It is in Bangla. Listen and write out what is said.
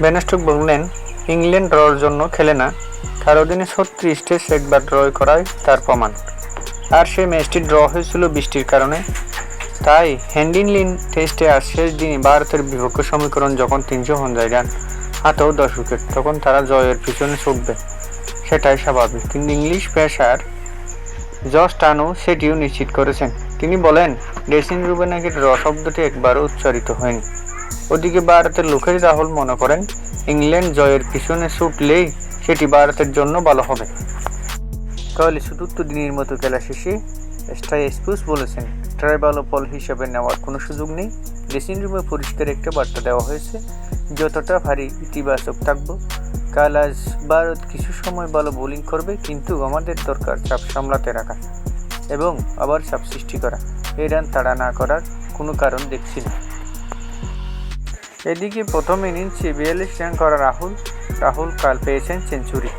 বেন স্টোকস বললেন, ইংল্যান্ড ড্রর জন্য খেলে না, তার অধীনে 36 টেস্ট একবার ড্র করাই তার প্রমাণ। আর সেই ম্যাচটি ড্র হয়েছিল বৃষ্টির কারণে। তাই হেডিংলি টেস্টে আর শেষ দিনে ভারতের বিপক্ষে সমীকরণ যখন 350 রান হাতেও 10 উইকেট, তখন তারা জয়ের পিছনে ছুটবে, সেটাই স্বাভাবিক। কিন্তু ইংলিশ পেসার জশ টানও সেটিও নিশ্চিত করেছেন। তিনি বলেন, ড্রেসিং রুমে নাকি ড্র শব্দটি একবারও উচ্চারিত হয়নি। ওদিকে ভারতের লোকেই রাহুল মনে করেন, ইংল্যান্ড জয়ের পিছনে ছুটলেই সেটি ভারতের জন্য ভালো হবে। তাহলে চতুর্থ দিনের মতো খেলা শেষে স্টোকস বলেছেন, ট্রাইবাল ফল হিসেবে নেওয়ার কোনো সুযোগ নেই। ড্রেসিং রুমে পরিষ্কার একটা বার্তা দেওয়া হয়েছে, যতটা পারি ইতিবাচক থাকব। কাল আজ ভারত কিছু সময় ভালো বোলিং করবে, কিন্তু আমাদের দরকার চাপ সামলাতে রাখা এবং আবার চাপ সৃষ্টি করা। এই রান তাড়া না করার কোনো কারণ দেখছি না। এদিকে প্রথম ইনিংসে 42 রান করা রাহুল কাল পেয়েছেন সেঞ্চুরি।